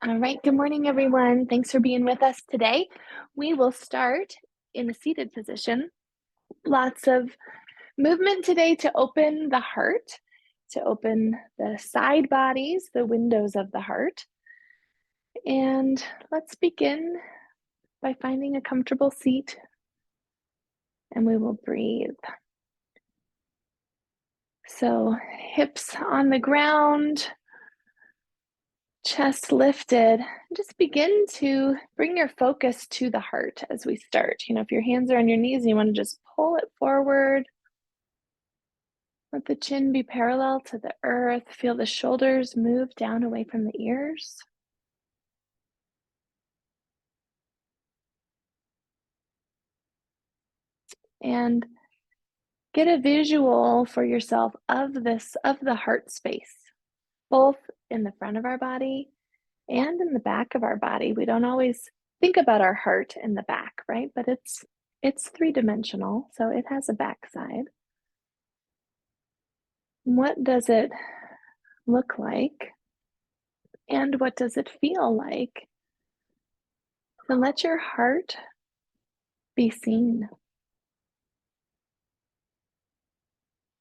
All right, good morning, everyone. Thanks for being with us today. We will start in a seated position. Lots of movement today to open the heart, to open the side bodies, the windows of the heart. And let's begin by finding a comfortable seat and we will breathe. So, hips on the ground, chest lifted. Just begin to bring your focus to the heart as we start. If your hands are on your knees and you want to just pull it forward, let the chin be parallel to the earth. Feel the shoulders move down away from the ears. And get a visual for yourself of the heart space, both in the front of our body and in the back of our body. We don't always think about our heart in the back, right? But it's three-dimensional, so it has a backside. What does it look like? And what does it feel like? And let your heart be seen.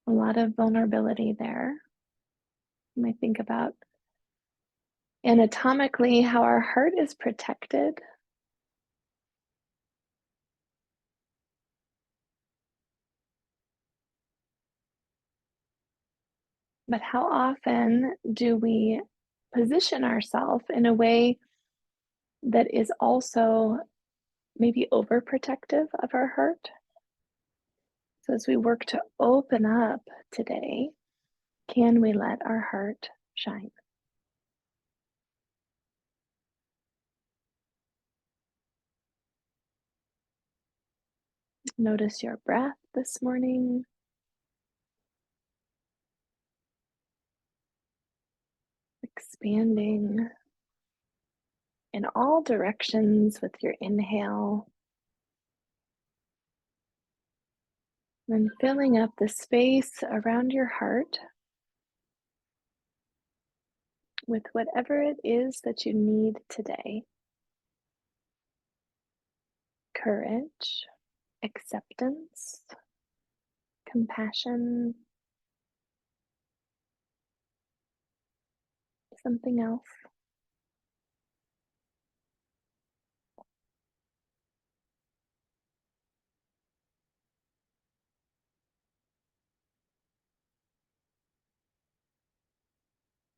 A lot of vulnerability there. You might think about anatomically how our heart is protected. But how often do we position ourselves in a way that is also maybe overprotective of our heart? So as we work to open up today, can we let our heart shine? Notice your breath this morning. Expanding in all directions with your inhale. Then filling up the space around your heart with whatever it is that you need today. Courage, acceptance, compassion, something else.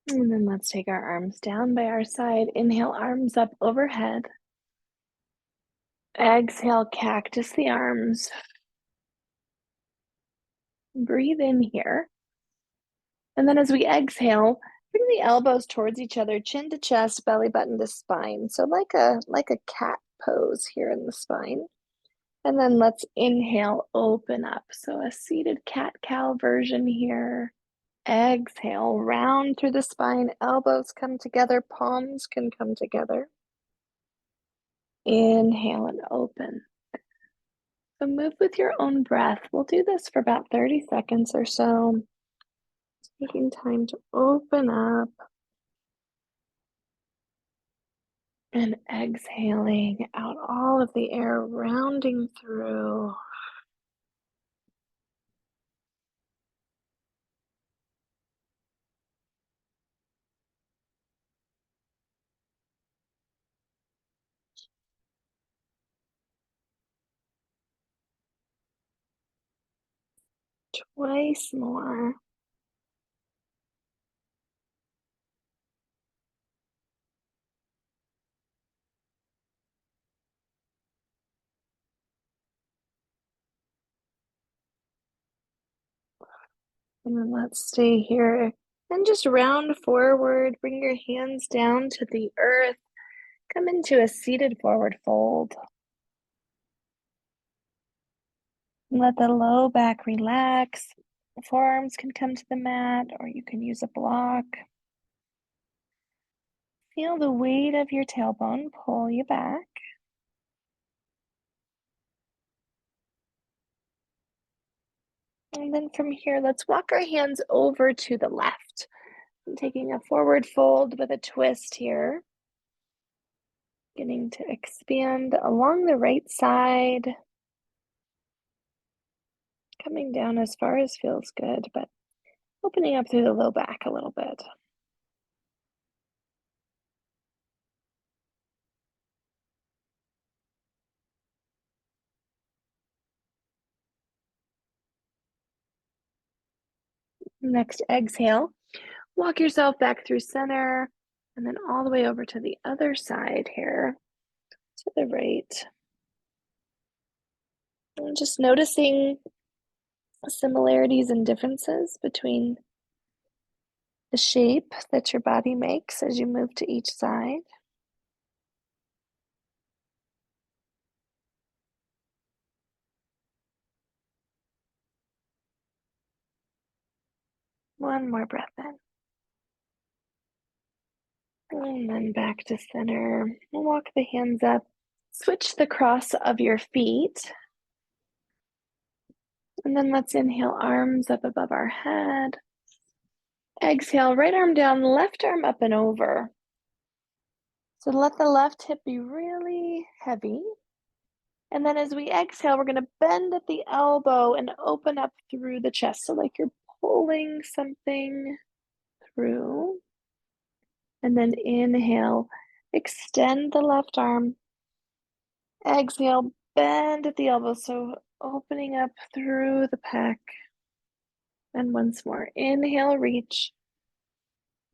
And then let's take our arms down by our side. Inhale, arms up overhead. Exhale, cactus the arms. Breathe in here. And then as we exhale, bring the elbows towards each other, chin to chest, belly button to spine. So like a cat pose here in the spine. And then let's inhale, open up. So a seated cat-cow version here. Exhale, round through the spine, elbows come together, palms can come together. Inhale and open. So move with your own breath. We'll do this for about 30 seconds or so. Taking time to open up and exhaling out all of the air, rounding through. Twice more. And then let's stay here and just round forward. Bring your hands down to the earth. Come into a seated forward fold. Let the low back relax. Forearms can come to the mat, or you can use a block. Feel the weight of your tailbone pull you back. And then from here, let's walk our hands over to the left. I'm taking a forward fold with a twist here. Beginning to expand along the right side, coming down as far as feels good, but opening up through the low back a little bit. Next exhale, walk yourself back through center and then all the way over to the other side here, to the right. And just noticing similarities and differences between the shape that your body makes as you move to each side. One more breath in. And then back to center. Walk the hands up. Switch the cross of your feet. And then let's inhale, arms up above our head. Exhale, right arm down, left arm up and over. So let the left hip be really heavy. And then as we exhale, we're going to bend at the elbow and open up through the chest. So like you're pulling something through. And then inhale, extend the left arm. Exhale, bend at the elbow. So opening up through the pec. And once more, inhale, reach.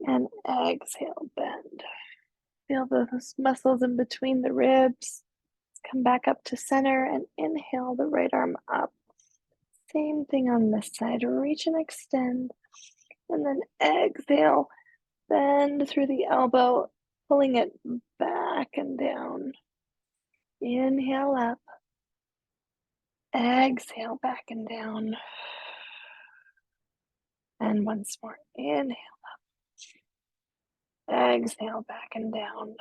And exhale, bend. Feel those muscles in between the ribs. Come back up to center and inhale the right arm up. Same thing on this side. Reach and extend. And then exhale, bend through the elbow, pulling it back and down. Inhale up. Exhale back and down. And once more. Inhale up. Exhale back and down.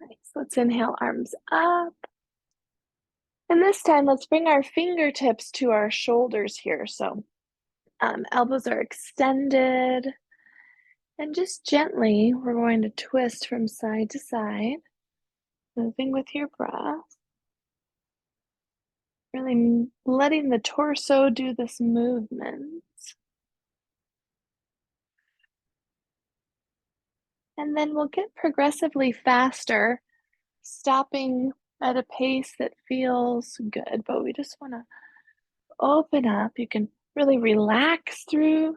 Nice. Let's inhale, arms up. And this time, let's bring our fingertips to our shoulders here. So elbows are extended. And just gently, we're going to twist from side to side, moving with your breath. Really letting the torso do this movement. And then we'll get progressively faster, stopping at a pace that feels good, but we just want to open up. You can really relax through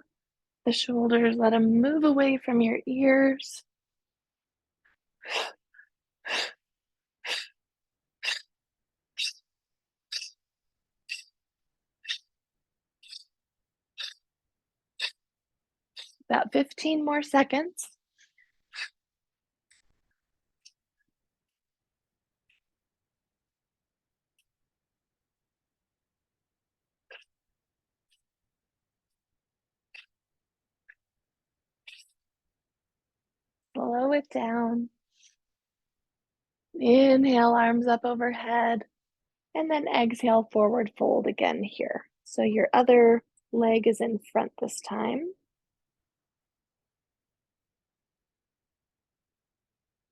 the shoulders, let them move away from your ears. About 15 more seconds. Slow it down. Inhale, arms up overhead. And then exhale, forward fold again here. So your other leg is in front this time.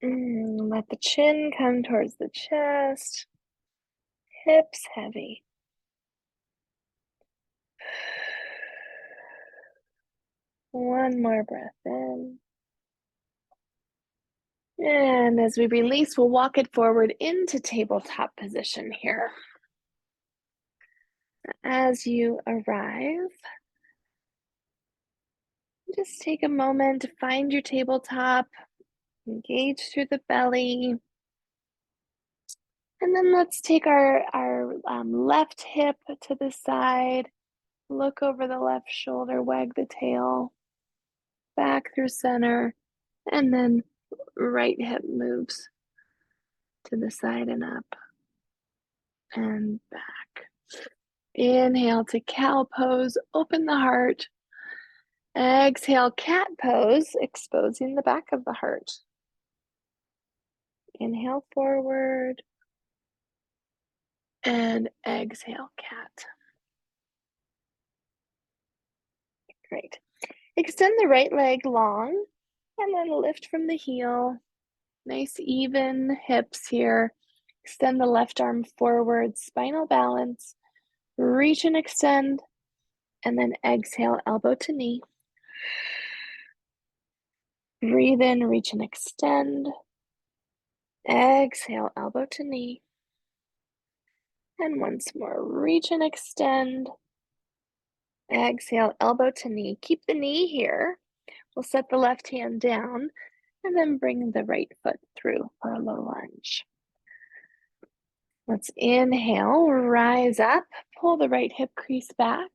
Let the chin come towards the chest. Hips heavy. One more breath in. And as we release, we'll walk it forward into tabletop position here. As you arrive, just take a moment to find your tabletop, engage through the belly. And then let's take our left hip to the side, look over the left shoulder, wag the tail, back through center, and then right hip moves to the side and up and back. Inhale to cow pose, open the heart. Exhale, cat pose, exposing the back of the heart. Inhale forward and exhale, cat. Great. Extend the right leg long and then lift from the heel. Nice even hips here. Extend the left arm forward, spinal balance. Reach and extend, and then exhale, elbow to knee. Breathe in, reach and extend. Exhale, elbow to knee. And once more, reach and extend. Exhale, elbow to knee. Keep the knee here. We'll set the left hand down and then bring the right foot through for a low lunge. Let's inhale, rise up, pull the right hip crease back.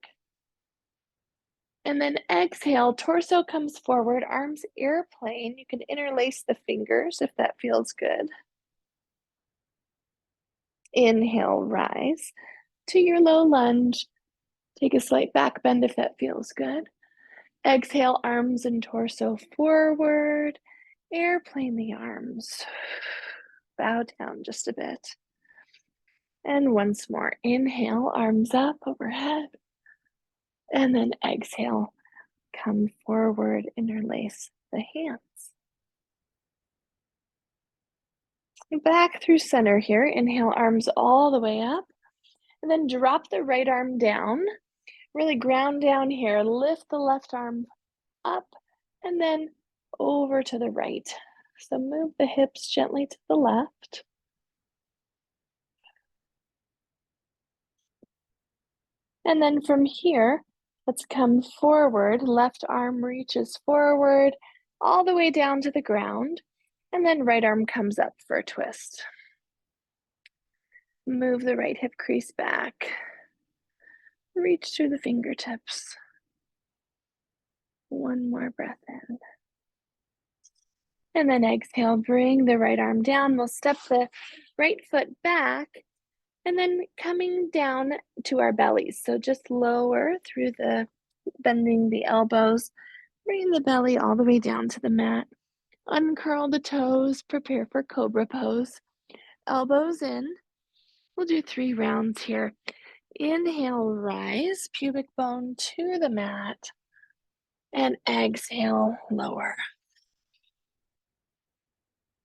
And then exhale, torso comes forward, arms airplane. You can interlace the fingers if that feels good. Inhale, rise to your low lunge. Take a slight back bend if that feels good. Exhale, arms and torso forward. Airplane the arms. Bow down just a bit. And once more, inhale, arms up overhead. And then exhale, come forward, interlace the hands. Back through center here. Inhale, arms all the way up. And then drop the right arm down. Really ground down here. Lift the left arm up and then over to the right. So move the hips gently to the left. And then from here, let's come forward. Left arm reaches forward all the way down to the ground. And then right arm comes up for a twist. Move the right hip crease back. Reach through the fingertips. One more breath in. And then exhale, bring the right arm down. We'll step the right foot back and then coming down to our bellies. So just lower through the bending the elbows, bring the belly all the way down to the mat. Uncurl the toes, prepare for cobra pose. Elbows in. We'll do 3 rounds here. Inhale, rise, pubic bone to the mat. And exhale, lower.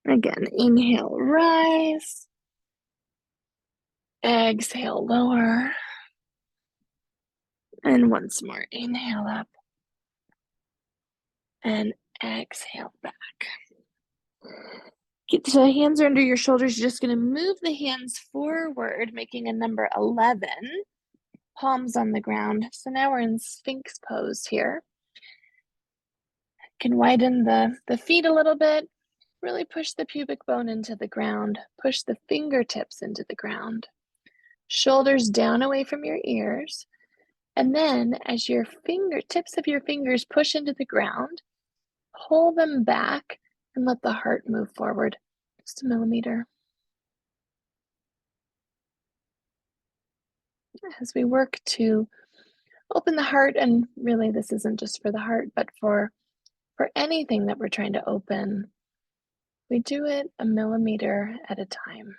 Again, inhale, rise. Exhale, lower. And once more, inhale up. And exhale back. Get the hands under your shoulders. You're just going to move the hands forward, making a number 11. Palms on the ground. So now we're in Sphinx pose here. Can widen the feet a little bit. Really push the pubic bone into the ground. Push the fingertips into the ground. Shoulders down away from your ears. And then as your fingertips of your fingers push into the ground, pull them back and let the heart move forward just a millimeter. As we work to open the heart, and really this isn't just for the heart, but for anything that we're trying to open, we do it a millimeter at a time.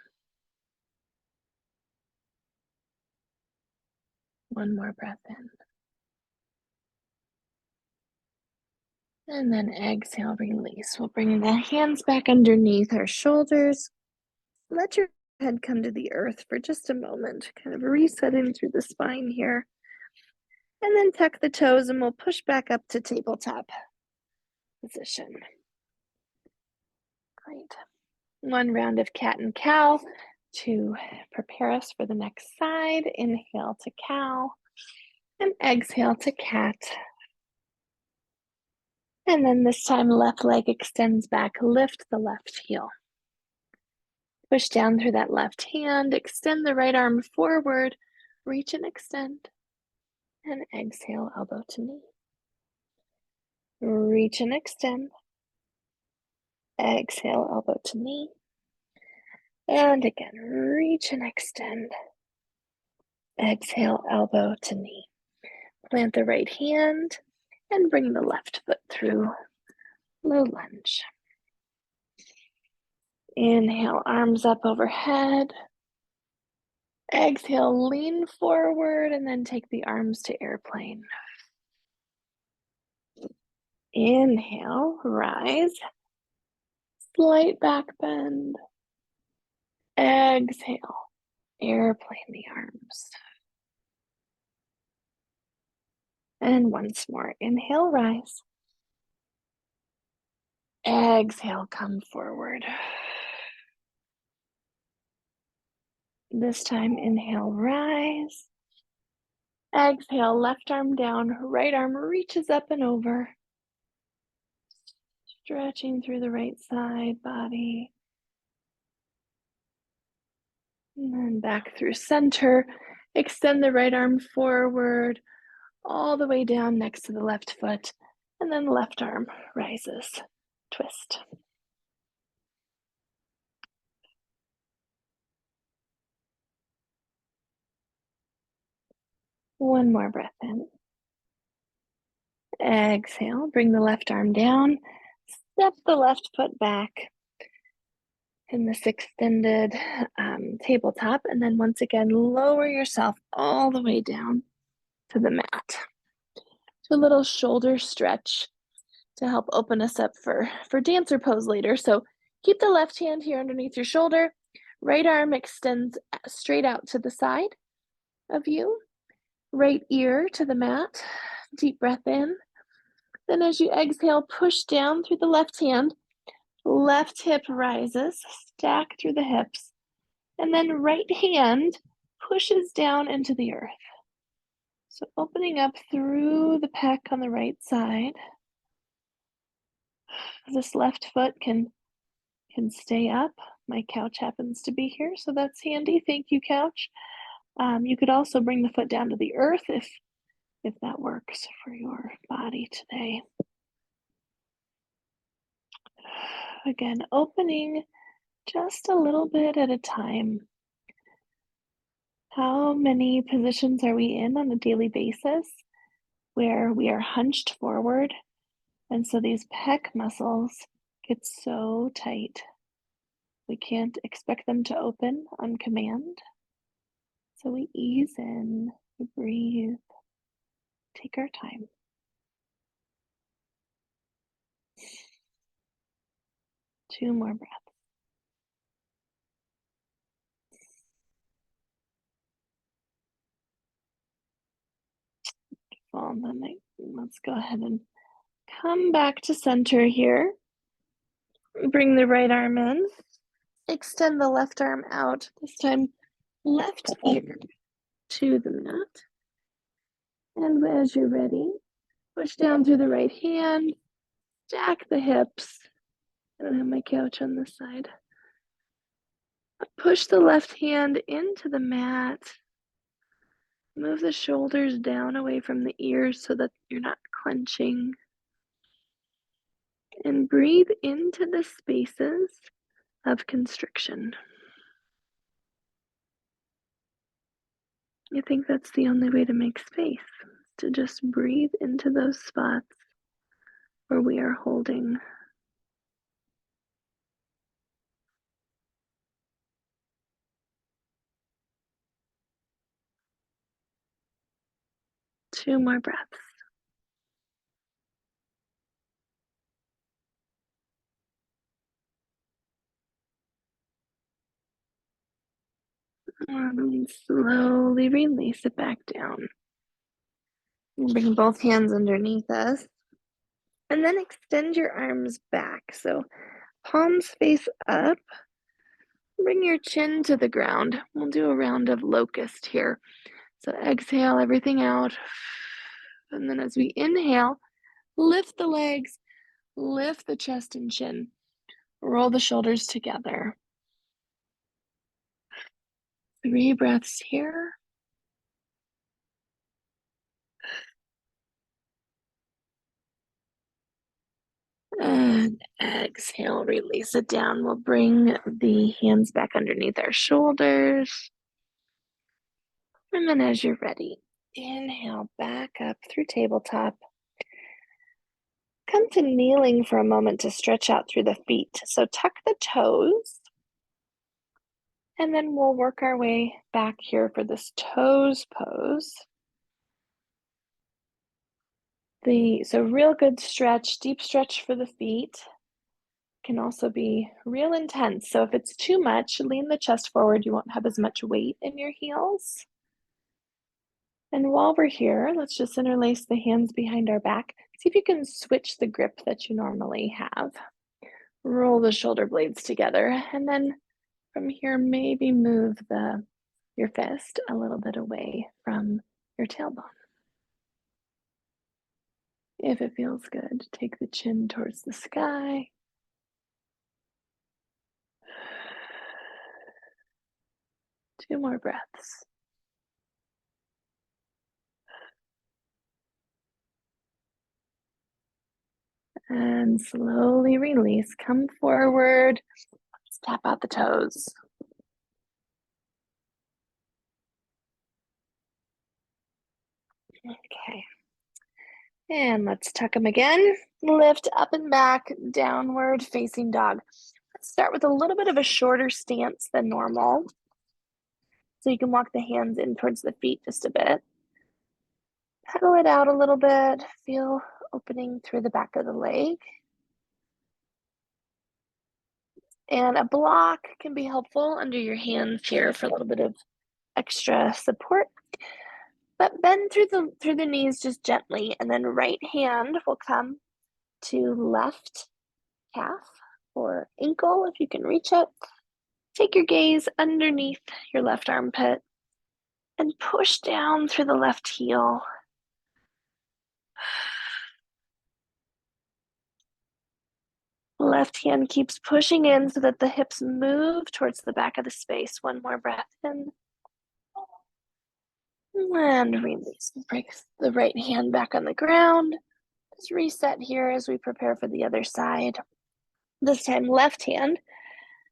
One more breath in. And then exhale, release. We'll bring the hands back underneath our shoulders. Let your head come to the earth for just a moment, kind of resetting through the spine here. And then tuck the toes and we'll push back up to tabletop position. Great. One round of cat and cow to prepare us for the next side. Inhale to cow and exhale to cat. And then this time, left leg extends back, lift the left heel. Push down through that left hand, extend the right arm forward, reach and extend, and exhale, elbow to knee. Reach and extend, exhale, elbow to knee. And again, reach and extend, exhale, elbow to knee. Plant the right hand and bring the left foot through, low lunge. Inhale, arms up overhead. Exhale, lean forward and then take the arms to airplane. Inhale, rise. Slight back bend. Exhale. Airplane the arms. And once more. Inhale, rise. Exhale, come forward. This time, inhale, rise. Exhale, left arm down, right arm reaches up and over. Stretching through the right side body. And then back through center. Extend the right arm forward, all the way down next to the left foot. And then left arm rises. Twist. One more breath in. Exhale, bring the left arm down. Step the left foot back in this extended tabletop. And then once again, lower yourself all the way down to the mat. Do a little shoulder stretch to help open us up for dancer pose later. So keep the left hand here underneath your shoulder. Right arm extends straight out to the side of you. Right ear to the mat. Deep breath in. Then as you exhale, push down through the left hand. Left hip rises, stack through the hips. And then right hand pushes down into the earth. So opening up through the pec on the right side. This left foot can stay up. My couch happens to be here, so that's handy. Thank you, couch. You could also bring the foot down to the earth if that works for your body today. Again, opening just a little bit at a time. How many positions are we in on a daily basis where we are hunched forward, and so these pec muscles get so tight? We can't expect them to open on command. So we ease in, we breathe, take our time. Two more breaths. Well, then let's go ahead and come back to center here. Bring the right arm in. Extend the left arm out. This time, left ear to the mat. And as you're ready, push down through the right hand. Stack the hips. I don't have my couch on this side. Push the left hand into the mat. Move the shoulders down away from the ears so that you're not clenching. And breathe into the spaces of constriction. I think that's the only way to make space, to just breathe into those spots where we are holding. Two more breaths. And slowly release it back down. Bring both hands underneath us. And then extend your arms back. So palms face up. Bring your chin to the ground. We'll do a round of locust here. So exhale everything out. And then as we inhale, lift the legs, lift the chest and chin. Roll the shoulders together. 3 breaths here. And exhale, release it down. We'll bring the hands back underneath our shoulders. And then as you're ready, inhale back up through tabletop. Come to kneeling for a moment to stretch out through the feet. So tuck the toes. And then we'll work our way back here for this toes pose. So real good stretch, deep stretch for the feet. can also be real intense. So if it's too much, lean the chest forward. You won't have as much weight in your heels. And while we're here, let's just interlace the hands behind our back. See if you can switch the grip that you normally have. Roll the shoulder blades together, and then from here, maybe move your fist a little bit away from your tailbone. If it feels good, take the chin towards the sky. Two more breaths. And slowly release. Come forward. Tap out the toes. Okay. And let's tuck them again. Lift up and back, downward facing dog. Let's start with a little bit of a shorter stance than normal. So you can walk the hands in towards the feet just a bit. Pedal it out a little bit. Feel opening through the back of the leg. And a block can be helpful under your hands here for a little bit of extra support. But bend through the knees just gently, and then right hand will come to left calf or ankle if you can reach it. Take your gaze underneath your left armpit and push down through the left heel. Left hand keeps pushing in so that the hips move towards the back of the space. One more breath in. And release. Break the right hand back on the ground. Just reset here as we prepare for the other side. This time, left hand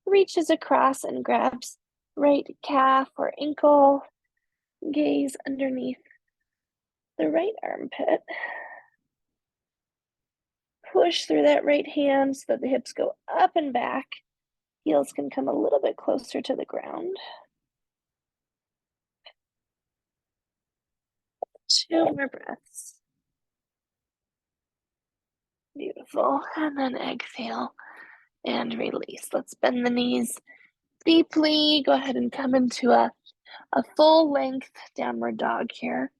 reaches across and grabs right calf or ankle. Gaze underneath the right armpit. Push through that right hand so that the hips go up and back. Heels can come a little bit closer to the ground. Two more breaths. Beautiful. And then exhale and release. Let's bend the knees deeply. Go ahead and come into a full length downward dog here.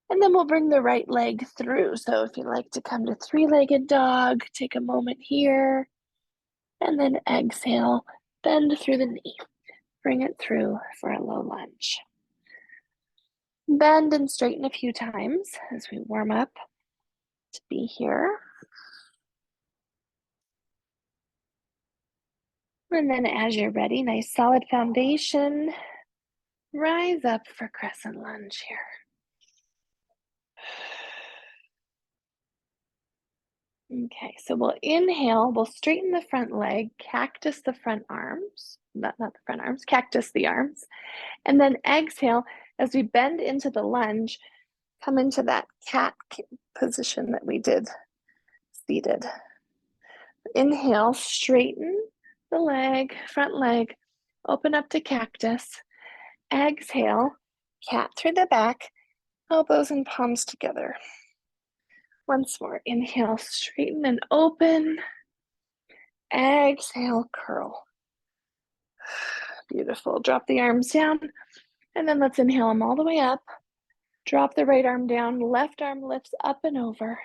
And then we'll bring the right leg through. So if you like to come to three-legged dog, take a moment here. And then exhale, bend through the knee. Bring it through for a low lunge. Bend and straighten a few times as we warm up to be here. And then as you're ready, nice solid foundation. Rise up for crescent lunge here. Okay, so we'll inhale, we'll straighten the front leg, cactus the front arms, not the front arms, cactus the arms. And then exhale, as we bend into the lunge, come into that cat position that we did seated. Inhale, straighten the leg, front leg, open up to cactus. Exhale, cat through the back, elbows and palms together. Once more, inhale, straighten and open. Exhale, curl. Beautiful. Drop the arms down, and then let's inhale them all the way up. Drop the right arm down, left arm lifts up and over.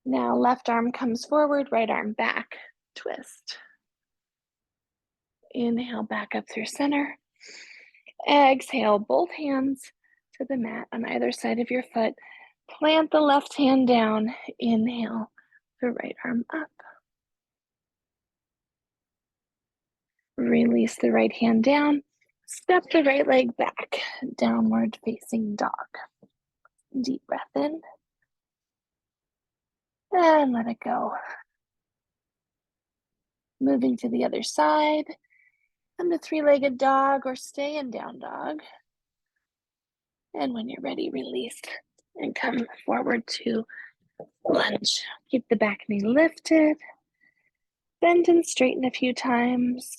Now left arm comes forward, right arm back, twist. Inhale back up through center. Exhale, both hands to the mat on either side of your foot. Plant the left hand down. Inhale, the right arm up. Release the right hand down. Step the right leg back, downward facing dog. Deep breath in. And let it go. Moving to the other side. Come to three-legged dog or stay in down dog. And when you're ready, release and come forward to lunge. Keep the back knee lifted. Bend and straighten a few times.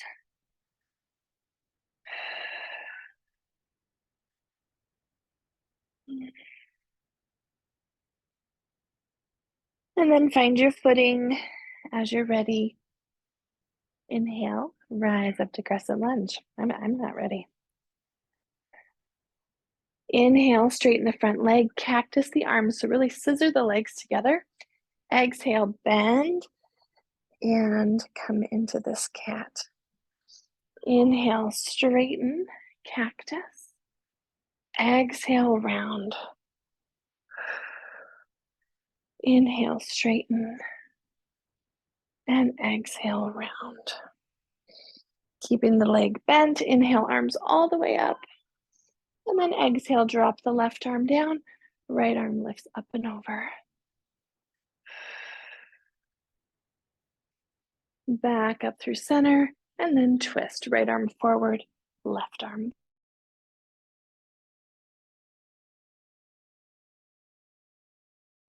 And then find your footing as you're ready. Inhale, rise up to crescent lunge. I'm not ready. Inhale, straighten the front leg, cactus the arms. So really scissor the legs together. Exhale, bend and come into this cat. Inhale, straighten, cactus. Exhale, round. Inhale, straighten. And exhale, round. Keeping the leg bent. Inhale, arms all the way up. And then exhale, drop the left arm down. Right arm lifts up and over. Back up through center. And then twist. Right arm forward, left arm.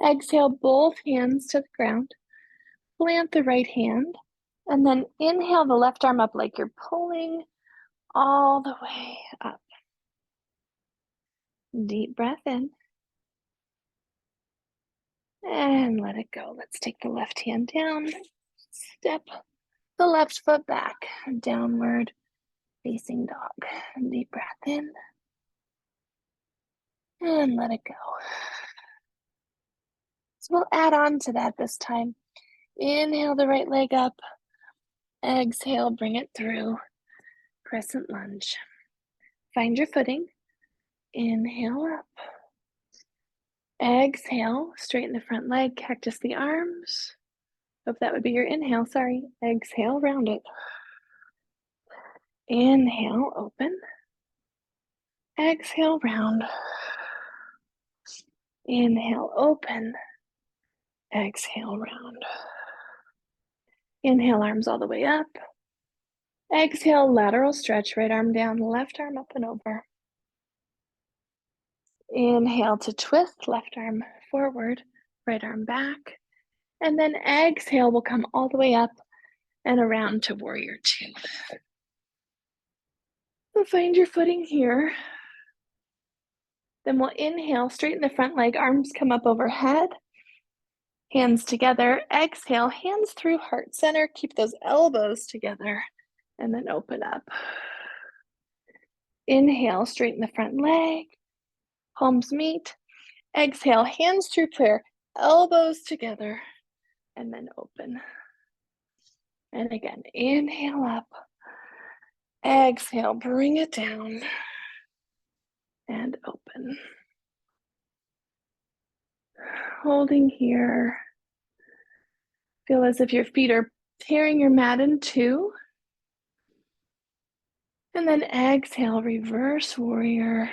Exhale, both hands to the ground. Plant the right hand. And then inhale the left arm up like you're pulling all the way up. Deep breath in. And let it go. Let's take the left hand down. Step the left foot back. Downward facing dog. Deep breath in. And let it go. So we'll add on to that this time. Inhale the right leg up. Exhale, bring it through. Crescent lunge. Find your footing. Inhale up. Exhale, straighten the front leg, cactus the arms. Hope that would be your inhale, sorry. Exhale, round it. Inhale, open. Exhale, round. Inhale, open. Exhale, round. Inhale, arms all the way up. Exhale, lateral stretch, right arm down, left arm up and over. Inhale to twist, left arm forward, right arm back. And then exhale, we'll come all the way up and around to warrior two. So find your footing here. Then we'll inhale, straighten the front leg, arms come up overhead. Hands together, exhale, hands through heart center, keep those elbows together, and then open up. Inhale, straighten the front leg, palms meet. Exhale, hands through prayer, elbows together, and then open. And again, inhale up, exhale, bring it down, and open. Holding here. Feel as if your feet are tearing your mat in two. And then exhale, reverse warrior.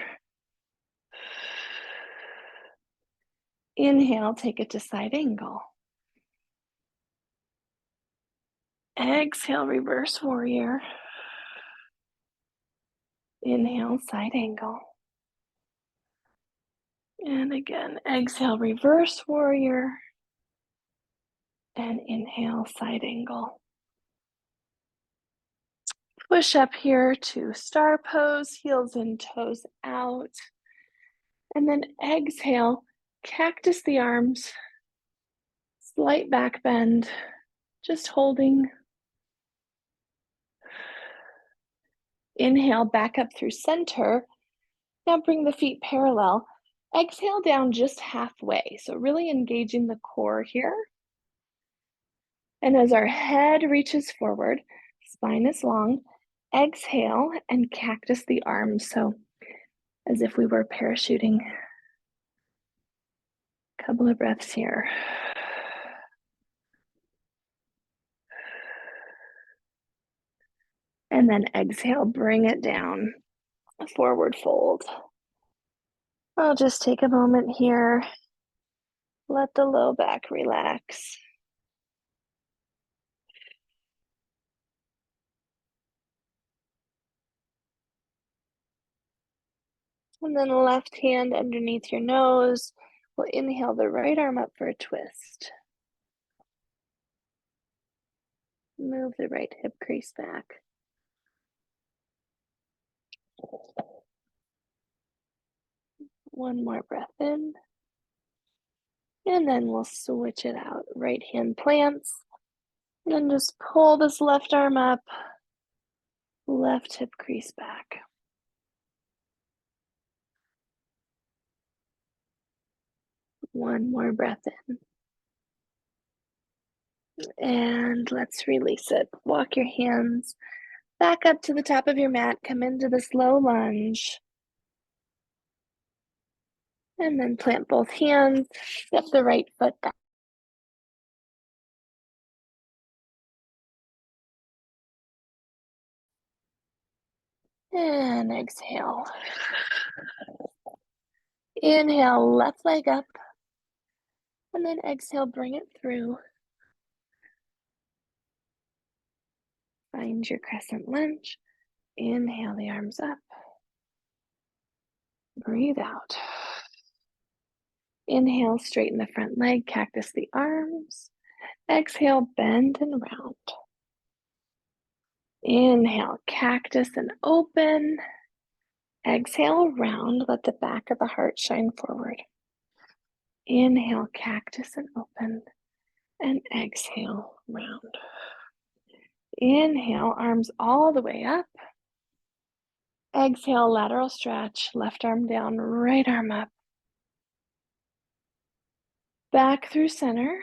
Inhale, take it to side angle. Exhale, reverse warrior. Inhale, side angle. And again, exhale, reverse warrior. And inhale, side angle. Push up here to star pose, heels and toes out. And then exhale, cactus the arms, slight back bend, just holding. Inhale, back up through center. Now bring the feet parallel. Exhale down just halfway. So really engaging the core here. And as our head reaches forward, spine is long, exhale and cactus the arms. So as if we were parachuting. Couple of breaths here. And then exhale, bring it down, forward fold. I'll just take a moment here. Let the low back relax. And then left hand underneath your nose. We'll inhale the right arm up for a twist. Move the right hip crease back. One more breath in. And then we'll switch it out. Right hand plants. And then just pull this left arm up. Left hip crease back. One more breath in. And let's release it. Walk your hands back up to the top of your mat. Come into this low lunge. And then plant both hands. Step the right foot back. And exhale. Inhale, left leg up. And then exhale, bring it through. Find your crescent lunge. Inhale the arms up. Breathe out. Inhale, straighten the front leg, cactus the arms. Exhale, bend and round. Inhale, cactus and open. Exhale, round. Let the back of the heart shine forward. Inhale, cactus and open. And exhale, round. Inhale, arms all the way up. Exhale, lateral stretch. Left arm down, right arm up. Back through center.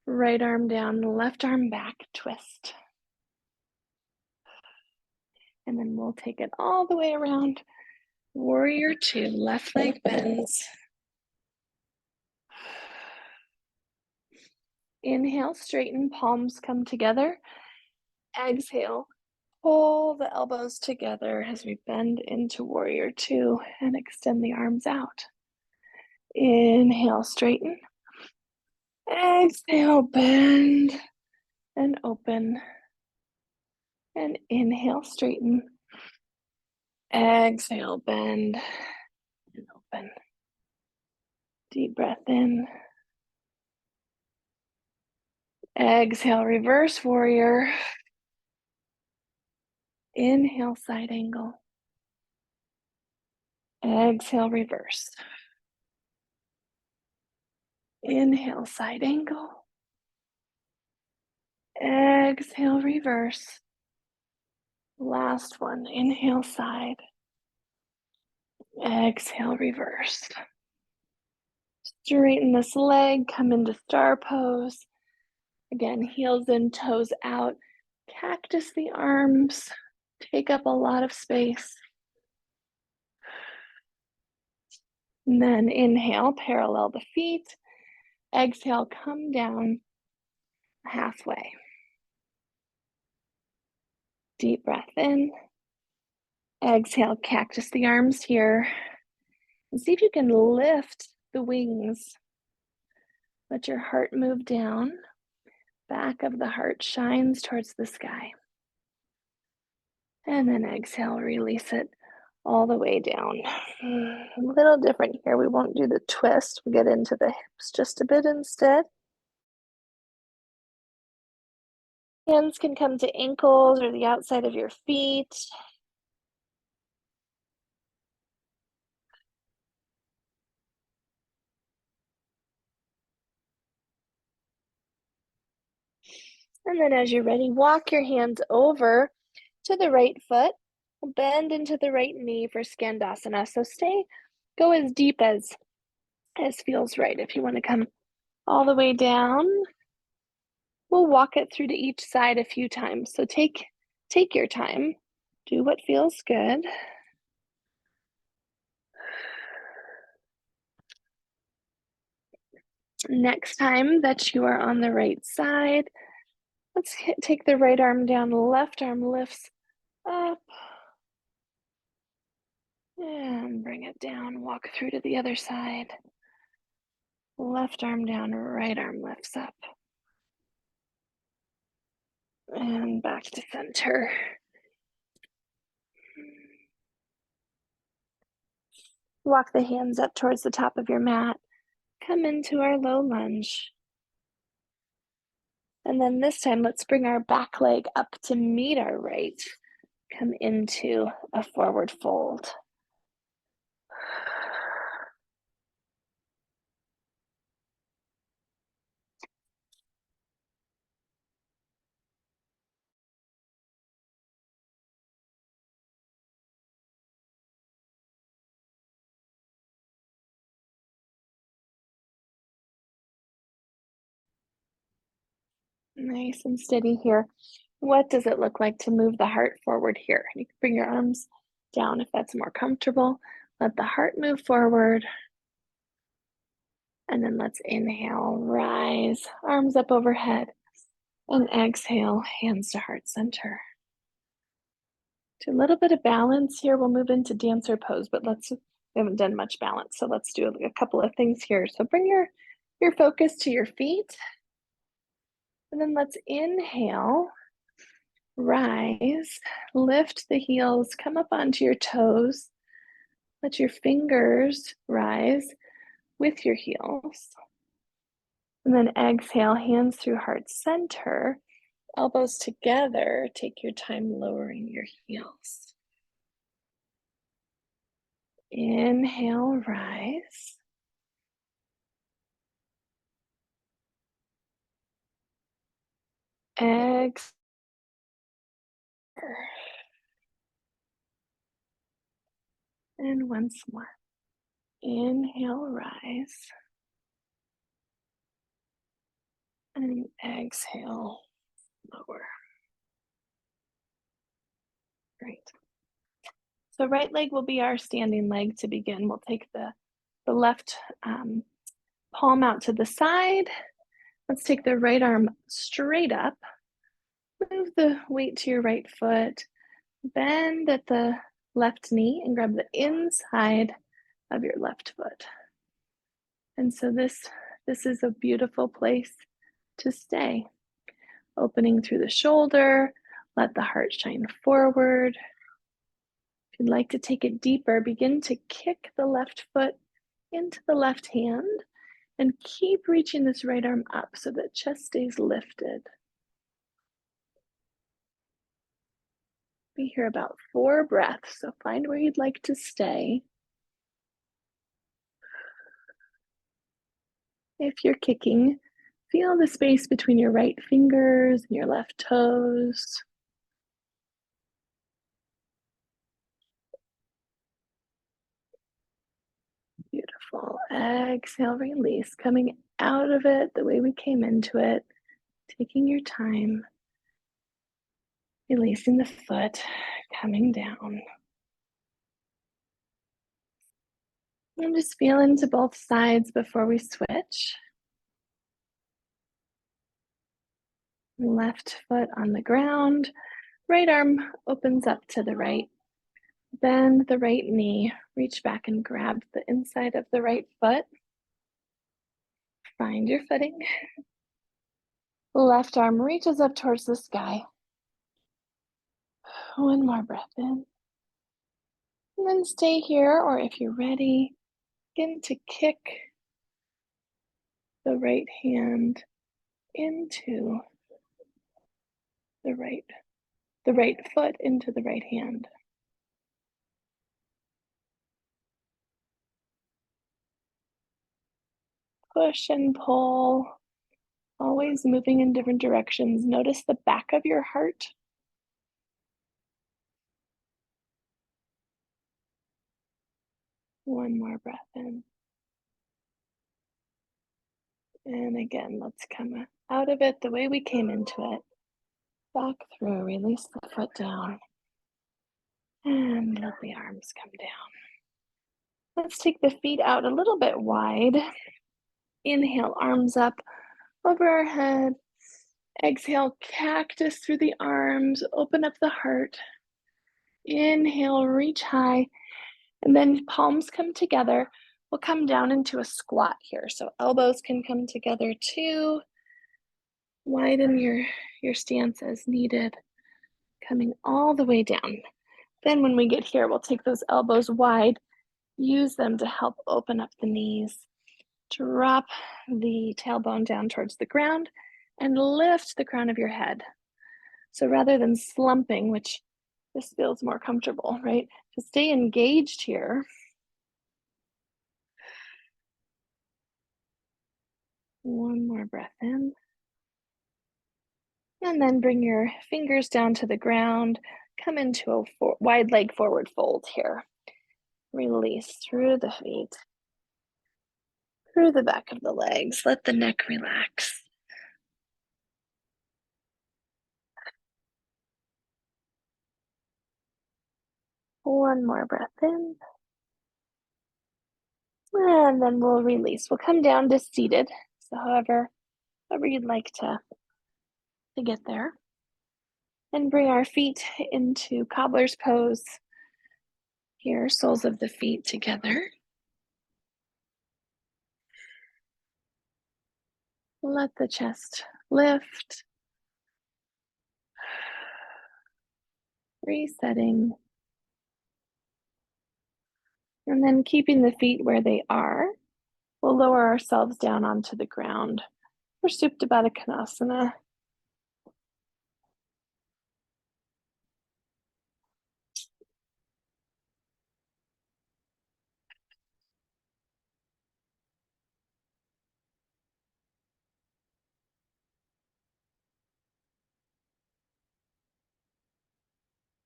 Right arm down, left arm back, twist. And then we'll take it all the way around. Warrior two, left leg bends. Inhale, straighten, palms come together. Exhale, pull the elbows together as we bend into warrior two and extend the arms out. Inhale, straighten. Exhale, bend and open. And inhale, straighten. Exhale, bend and open. Deep breath in. Exhale, reverse warrior. Inhale, side angle. Exhale, reverse. Inhale, side angle. Exhale, reverse. Last one. Inhale, side. Exhale, reverse. Straighten this leg, come into star pose. Again, heels in, toes out. Cactus the arms. Take up a lot of space. And then inhale, parallel the feet. Exhale, come down halfway. Deep breath in. Exhale, cactus the arms here. And see if you can lift the wings. Let your heart move down. Back of the heart shines towards the sky. And then exhale, release it all the way down. A little different here. We won't do the twist. We'll get into the hips just a bit instead. Hands can come to ankles or the outside of your feet. And then as you're ready, walk your hands over to the right foot. Bend into the right knee for Skandasana. So go as deep as feels right. If you want to come all the way down, we'll walk it through to each side a few times. So take your time. Do what feels good. Next time that you are on the right side, let's take the right arm down, left arm lifts up. And bring it down, walk through to the other side. Left arm down, right arm lifts up. And back to center. Walk the hands up towards the top of your mat. Come into our low lunge. And then this time, let's bring our back leg up to meet our right. Come into a forward fold. Nice and steady here. What does it look like to move the heart forward here? You can bring your arms down if that's more comfortable. Let the heart move forward. And then let's inhale, rise, arms up overhead. And exhale, hands to heart center. Do a little bit of balance here. We'll move into dancer pose, but we haven't done much balance, so let's do a couple of things here. So bring your focus to your feet, and then let's inhale, rise, lift the heels, come up onto your toes, let your fingers rise with your heels, and then exhale, hands through heart center, elbows together. Take your time lowering your heels. Inhale, rise. Exhale. And once more. Inhale, rise. And exhale, lower. Great. So right leg will be our standing leg to begin. We'll take the left palm out to the side. Let's take the right arm straight up. Move the weight to your right foot. Bend at the left knee and grab the inside of your left foot. And so this is a beautiful place to stay. Opening through the shoulder, let the heart shine forward. If you'd like to take it deeper, begin to kick the left foot into the left hand and keep reaching this right arm up so that chest stays lifted. Be here about 4 breaths, so find where you'd like to stay. If you're kicking, feel the space between your right fingers and your left toes. Beautiful. Exhale, release, coming out of it the way we came into it, taking your time, releasing the foot, coming down. And just feel into both sides before we switch. Left foot on the ground, right arm opens up to the right. Bend the right knee, reach back and grab the inside of the right foot. Find your footing. Left arm reaches up towards the sky. One more breath in. And then stay here, or if you're ready, begin to kick the right hand into the right foot into the right hand. Push and pull, always moving in different directions. Notice the back of your heart. One more breath in. And again, let's come out of it the way we came into it. Back through, release the foot down. And let the arms come down. Let's take the feet out a little bit wide. Inhale, arms up over our head. Exhale, cactus through the arms. Open up the heart. Inhale, reach high. And then palms come together. We'll come down into a squat here. So elbows can come together too. Widen your stance as needed. Coming all the way down. Then when we get here, we'll take those elbows wide. Use them to help open up the knees. Drop the tailbone down towards the ground and lift the crown of your head. So rather than slumping, which this feels more comfortable, right? To stay engaged here. One more breath in. And then bring your fingers down to the ground. Come into a wide leg forward fold here. Release through the feet. Through the back of the legs. Let the neck relax. One more breath in. And then we'll release. We'll come down to seated. So however you'd like to get there. And bring our feet into cobbler's pose. Here, soles of the feet together. Let the chest lift. Resetting. And then keeping the feet where they are, we'll lower ourselves down onto the ground for Supta Baddha Konasana.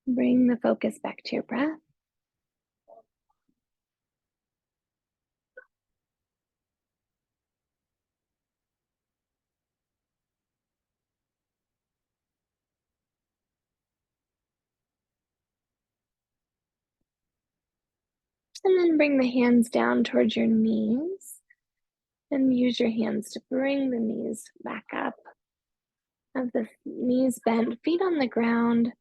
Bring the focus back to your breath. And then bring the hands down towards your knees. And use your hands to bring the knees back up. Have the knees bent, feet on the ground,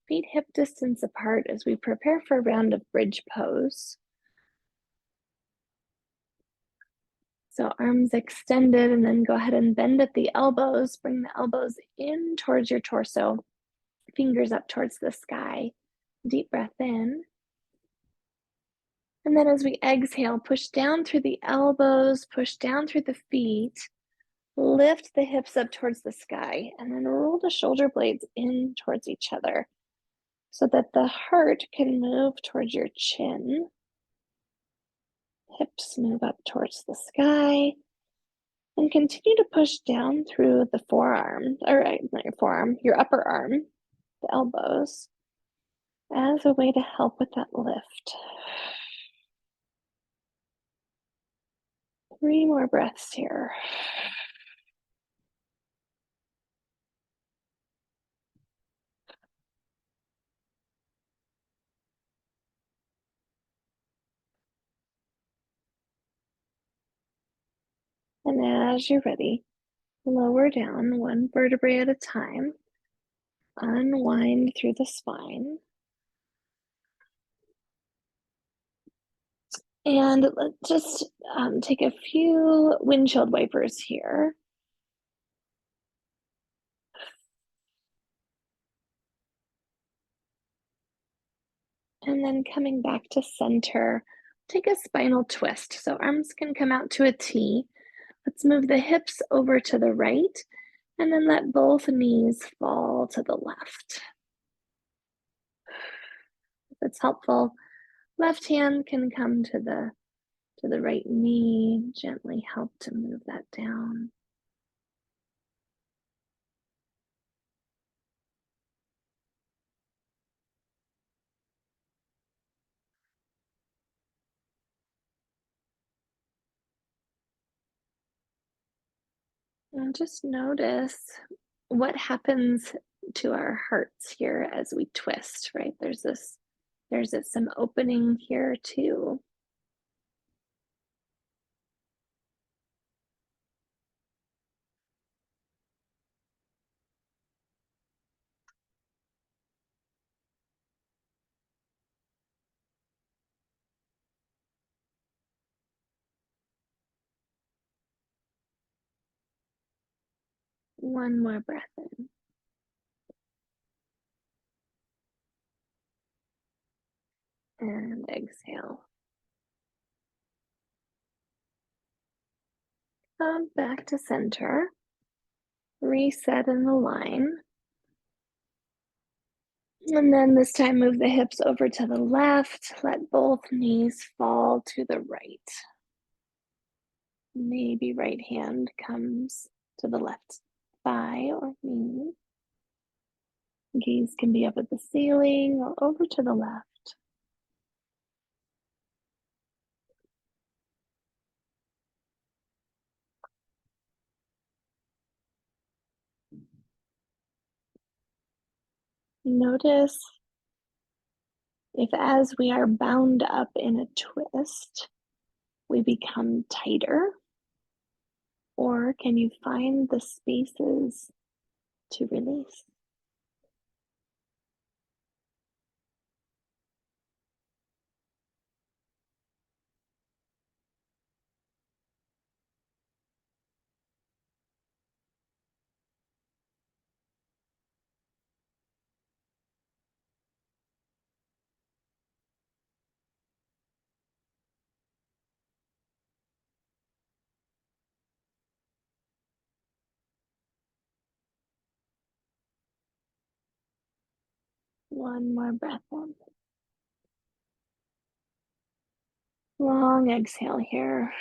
feet hip distance apart as we prepare for a round of bridge pose. So arms extended, and then go ahead and bend at the elbows. Bring the elbows in towards your torso, fingers up towards the sky. Deep breath in. And then as we exhale, push down through the elbows, push down through the feet, lift the hips up towards the sky, and then roll the shoulder blades in towards each other so that the heart can move towards your chin. Hips move up towards the sky. And continue to push down through the forearm, or not your forearm, your upper arm, the elbows, as a way to help with that lift. 3 more breaths here. And as you're ready, lower down one vertebrae at a time. Unwind through the spine. And let's just take a few windshield wipers here. And then coming back to center, take a spinal twist. So arms can come out to a T. Let's move the hips over to the right, and then let both knees fall to the left. If it's helpful, left hand can come to the right knee, gently help to move that down. And just notice what happens to our hearts here as we twist, right? There's some opening here too. One more breath in. And exhale. Come back to center. Reset and align. And then this time move the hips over to the left. Let both knees fall to the right. Maybe right hand comes to the left thigh or knee. Gaze can be up at the ceiling or over to the left. Notice If as we are bound up in a twist, we become tighter, or can you find the spaces to release? One more breath in. Long exhale here.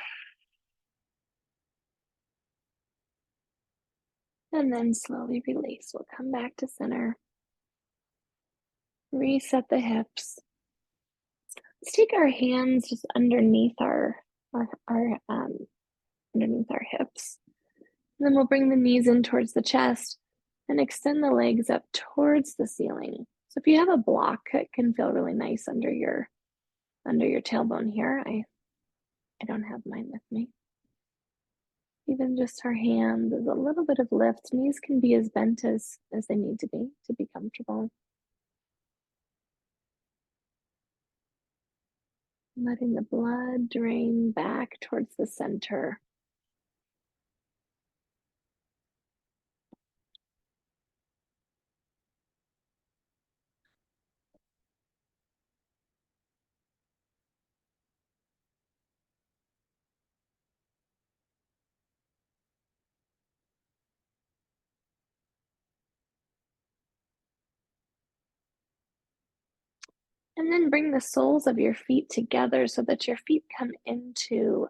And then slowly release. We'll come back to center. Reset the hips. Let's take our hands just underneath underneath our hips. And then we'll bring the knees in towards the chest and extend the legs up towards the ceiling. So if you have a block, it can feel really nice under your tailbone here. I don't have mine with me. Even just our hands is a little bit of lift. Knees can be as bent as they need to be comfortable. Letting the blood drain back towards the center. And then bring the soles of your feet together so that your feet come into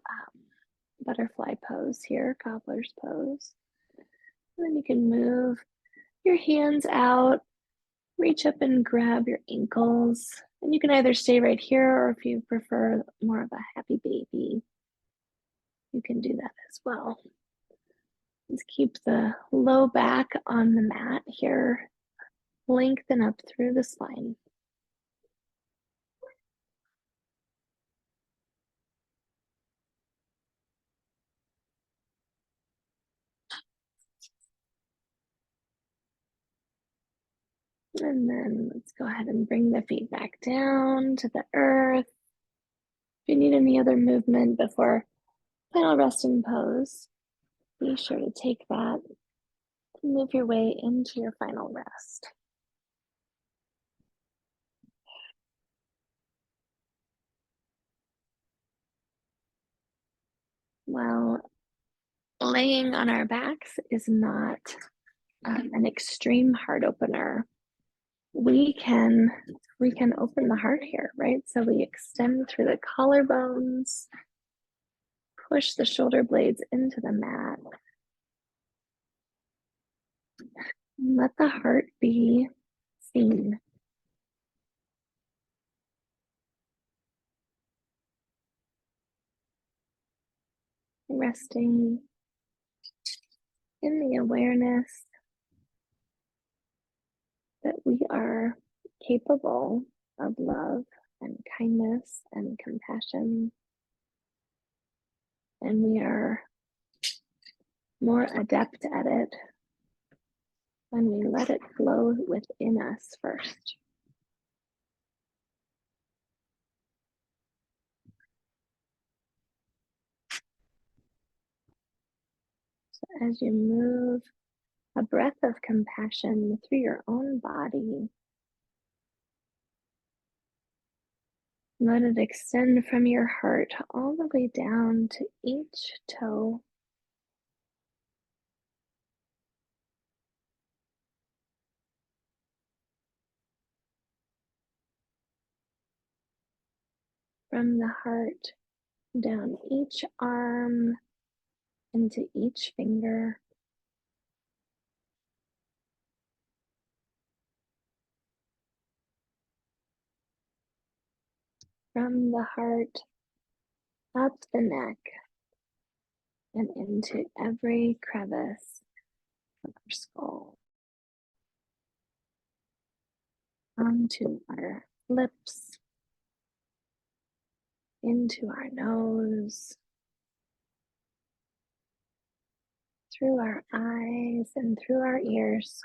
butterfly pose here, cobbler's pose. And then you can move your hands out, reach up and grab your ankles. And you can either stay right here, or if you prefer more of a happy baby, you can do that as well. Just keep the low back on the mat here. Lengthen up through the spine. And then let's go ahead and bring the feet back down to the earth. If you need any other movement before final resting pose, be sure to take that and move your way into your final rest. While laying on our backs is not an extreme heart opener, we can open the heart here, right? So we extend through the collarbones, push the shoulder blades into the mat, and let the heart be seen. Resting in the awareness that we are capable of love and kindness and compassion, and we are more adept at it when we let it flow within us first. So as you move a breath of compassion through your own body, let it extend from your heart all the way down to each toe. From the heart down each arm into each finger. From the heart up the neck and into every crevice of our skull, onto our lips, into our nose, through our eyes, and through our ears.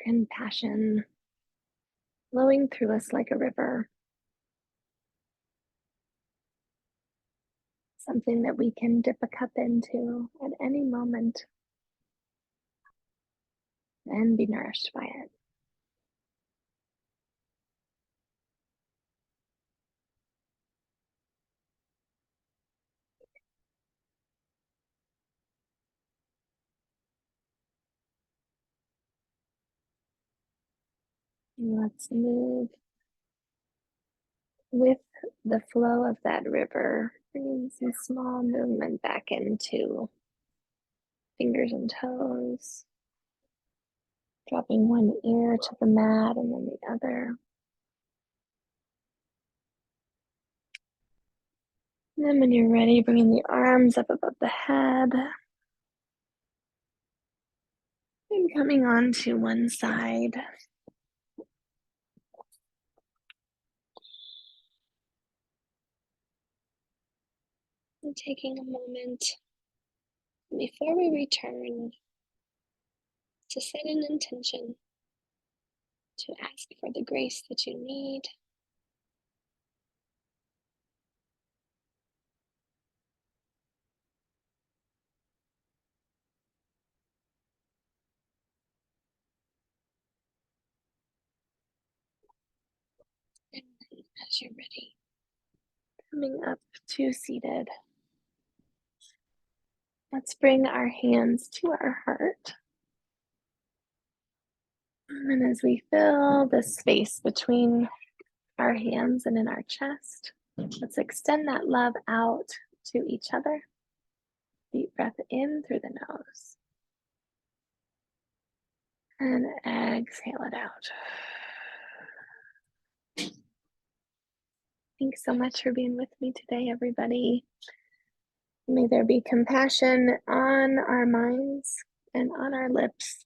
Compassion flowing through us like a river, something that we can dip a cup into at any moment and be nourished by it. And let's move with the flow of that river, bringing some small movement back into fingers and toes, dropping one ear to the mat and then the other. And then when you're ready, bringing the arms up above the head and coming on to one side. And taking a moment before we return to set an intention, to ask for the grace that you need. And then as you're ready, coming up to seated, let's bring our hands to our heart. And then as we fill the space between our hands and in our chest, let's extend that love out to each other. Deep breath in through the nose. And exhale it out. Thanks so much for being with me today, everybody. May there be compassion on our minds and on our lips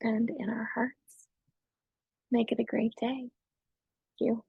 and in our hearts. Make it a great day. Thank you.